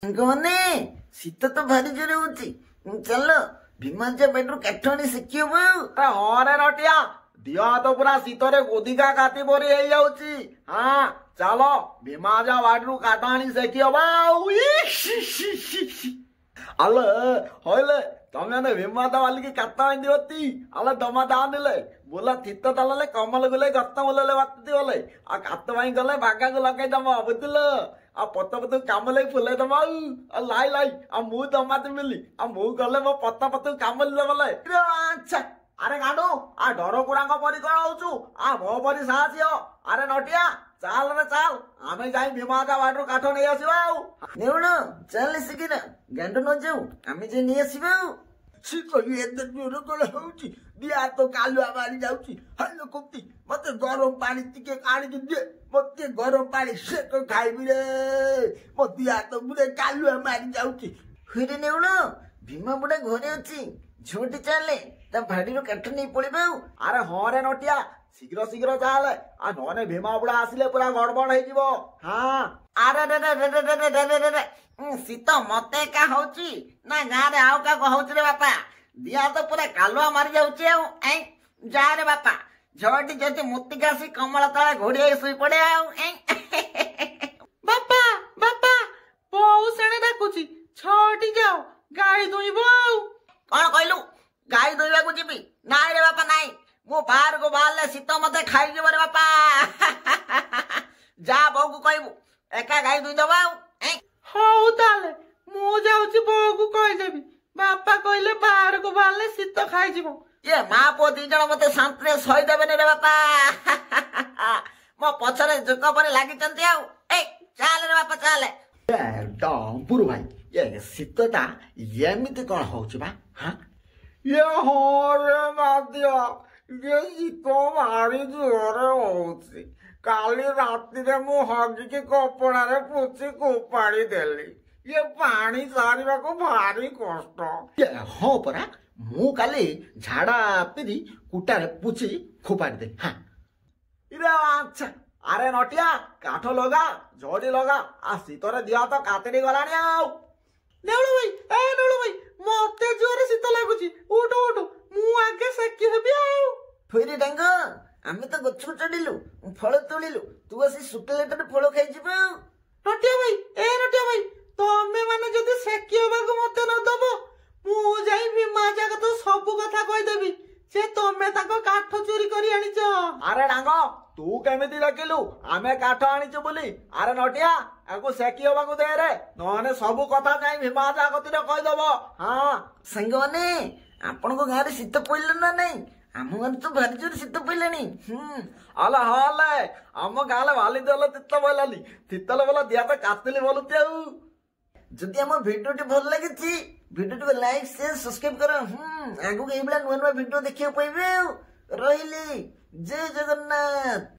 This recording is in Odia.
ସାଙ୍ଗମାନେ ଶୀତ ତ ଭାରି ଜୋରେ ହଉଛି। ଚାଲ ଭୀମାଜା ବେଡରୁ କାଠ ଆଣି ଶିଖିବ। ହରେ ରଟିଆ ଦିହ ହାତ ପୁରା ଶୀତରେ ଗୋଦିକା କାତି ପରି ହେଇଯାଉଛି। ହଁ ଚାଲ ଭୀମାଜା ବାଡିରୁ କାଠ ଆଣି ସେକି ହବା। ಅಲ್ಲ ಹೊಯ್ಲೆ ತಮ್ಮನೆ ವಿಮಾದ ವಾಲಿಗೆ ಕತ್ತ ಹಿಂದಿ ಹೊತ್ತಿ ಅಲ್ಲ ದಮ ದಾನಿಲೆ ಬುಲ ತಿತ್ತ ತಲಲೆ ಕಮಲ ಗುಲೆ ಗತ್ತ ಮುಲಲೆ ಬತ್ತಿ ಒಲೆ ಆ ಕತ್ತ ಬಾಯಿ ಗಲೆ ಬಾಗಾಗು ಲಗೈ ದಮ ಬುದ್ದಿಲ್ಲ ಆ ಪತ್ತ ಪತ್ತ ಕಾಮಲೆ ಫುಲೆ ದಮ ಆ ಲಾಯ್ ಲಾಯ್ ಆ ಮೂ ದಮ ತಿಮಿಲಿ ಆ ಮೂ ಗಲೆ ಮೋ ಪತ್ತ ಪತ್ತ ಕಾಮಲಿ ದಮಲೆ ଆଚ୍ଛା ଆରେ ଗାଣ୍ଡୁ ଆ ଡର କୁରାଙ୍କ ପରି କଣ ହଉଛୁ? ଆ ମୋ ପରି ସାହସିଅ। ଆରେ ନଟିଆ ଚାଲ ରେ ଚାଲ ଆମେ ଯାଇ ଭୀମାଜା ବାଡିରୁ କାଠ ନେଇ ଆସିବା। ଆଉ ନେଉଣ ଚାଲ ଶିଖିନ ଗାଣ୍ଡ ନ ଯାଉ ଆମେ ଯେ ନେଇ ଆସିବା। ଶୀତ ଏତେ ଜୋର କଣ ହଉଛି? ଦିଆ ତ କାଲୁଆ ମାରି ଯାଉଛି। ହଲୋ କୁପ୍ତି ମତେ ଗରମ ପାଣି ଟିକେ ଆଣିକି ଦେ। ମତେ ଗରମ ପାଣି ସେକ ଖାଇବି ରେ। ମୋ ଦିଆ ତ ପୁରା କାଲୁଆ ମାରି ଯାଉଛି। ହୁଇରେ ନେଉଣ ଭୀମା ବୁଢା ଘରେ ଅଛି। ଝୁଣ୍ଟି ଚାଲେ ତା ଭାଡିରୁ କାଠ ନେଇ ପଡିବା। ଆରେ ହଁ ରେ ନଟିଆ ଶୀଘ୍ର ଶୀଘ୍ର ଚାଲେ ଆଉ ନହେଲେ ଭୀମା ବୁଢା ଆସିଲେ ପୁରା ଗଡବଡ ହେଇଯିବ। ହଁ ଆରେ ଶୀତ ମତେ ଏକା ହଉଛି ନା ଗାଁରେ ଆଉ କାହାକୁ ହଉଛି ରେ ବାପା? ଦିଆ ତ ପୁରା କାଲୁଆ ମାରି ଯାଉଛି। ଆଉ ଯା ରେ ବାପା ଝଟି ଯଦି ମୁତିକି ଆସି କମଳ ତଳେ ଘୋଡି ହେଇ ଶୋଇ ପଡେ। ଆଉ ବାପା ବାପା ବୋଉ ସେଣେ ଡାକୁଛି ଛଟି ଯାଅ ଗାଈ ଦୁଇବ। ଆଉ କଣ କହିଲୁ? ଗାଈ ଧୋଇବାକୁ ଯିବି? ନାଇଁ ରେ ବାପା ନାଇଁ, ମୁଁ ବାହାରକୁ ବାହାରିଲେ ଶୀତ ମତେ ଖାଇଯିବ ରେ ବାପା। ଯା ବୋଉକୁ କହିବୁ ଏକା ଗାଈ ଧୋଇଦବା। ଆଉ ହଉ ତାହେଲେ ମୁଁ ଯାଉଛି ବୋଉକୁ କହିଦେବି। ବାପା କହିଲେ ବାହାରକୁ ବାହାରିଲେ ଶୀତ ଖାଇଯିବ। ଇଏ ମା ପୁଅ ଦି ଜଣ ମତେ ଶାନ୍ତିରେ ସହିଦେବେନି ରେ ବାପା। ମୋ ପଛରେ ଜୋକ ପରି ଲାଗିଛନ୍ତି। ଆଉ ଚାଲେ ରେ ବାପା ଚାଲେ। ଡମ୍ପୁରୁ ଭାଇ ଶୀତଟା ଏମିତି କଣ ହଉଛି ବା? ହରେ ମାଦିଆ ଶୀତ ଭାରି ଜୋରେ ହଉଛି। କାଲି ରାତିରେ ମୁଁ ହଗିକି କପଡାରେ ପୋଛି କୋପାଡ଼ି ଦେଲି। ଇଏ ପାଣି ସାରିବାକୁ ଭାରି କଷ୍ଟ। ହଁ ପରା ମୁଁ କାଲି ଝାଡା ପିରି କୁଟାରେ ପୁଛି ଖୋପାଡ଼ି ଦେଲି। ଆଚ୍ଛା ଆରେ ନଟିଆ କାଠ ଲଗା ଝଡି ଲଗା ଆ ଶୀତରେ ଦିହ ତ କାତିରି ଗଲାଣି। ଆଉ ନେଉଳ ଭାଇ ନେଉଳ ଭାଇ ମତେ ଜୋରେ ଶୀତ ଲାଗୁଛି। ଉଠ ଉଠ ମୁଁ ଆଗେ ସେକି ହେବି। ଆଉ ଫୁଇରେ ଡାଙ୍ଗ ଆମେ ତ ଗଛକୁ ଚଢିଲୁ ଫଳ ତୋଳିଲୁ, ତୁ ଆସି ଶୁଖିଲାଟାରେ ଫଳ ଖାଇଯିବୁ। ନଟିଆ ଭାଇ ନଟିଆ ଭାଇ ତମେ ମାନେ ଯଦି ସେକି ହେବାକୁ ମତେ ନ ଦବ ମୁଁ ଯାଇ ଭୀମାଜା କଥା ସବୁ କଥା କହିଦେବି ଯେ ତମେ ତାଙ୍କ କାଠ ଚୋରି କରି ଆଣିଛ। ଆରେ ଡାଙ୍ଗ ତୁ କେମିତି ଦେଖିଲୁ ଆମେ କାଠ ଆଣିଛୁ ବୋଲି? ଆରେ ନଟିଆ ଆକୁ ସେକି ହବାକୁ ଦେ ରେ, ନହେଲେ ସବୁ କଥା ଯାଇ ଭୀମାଜା କତିରେ କହିଦବ। ହଁ ସାଙ୍ଗମାନେ ଆପଣଙ୍କ ଗାଁରେ ଶୀତ ପଇଲା ନା ନାଇଁ? ଆମ ଗାଁରେ ତ ଭାରି ଜୋରେ ଶୀତ ପଇଲାଣି। ଆଲେ ହଲେ ଆମ ଗାଁରେ ବାଲି ଦେଲେ ତିତ ବୋଇଲାନି ତିତଲେ ବୋଲା ଦିଆ ତ କାତିଲି ବୋଲୁଛି। ଆଉ ଯଦି ଆମ ଭିଡିଓଟି ଭଲ ଲାଗିଛି ଭିଡିଓଟିକୁ ଲାଇକ୍ ସେୟାର ସବସ୍କ୍ରାଇବ କର। ଆଗକୁ ଏଇଭଳିଆ ନୂଆ ନୂଆ ଭିଡିଓ ଦେଖିବାକୁ ପାଇବେ। ଆଉ ରହିଲି, ଜୟ ଜଗନ୍ନାଥ।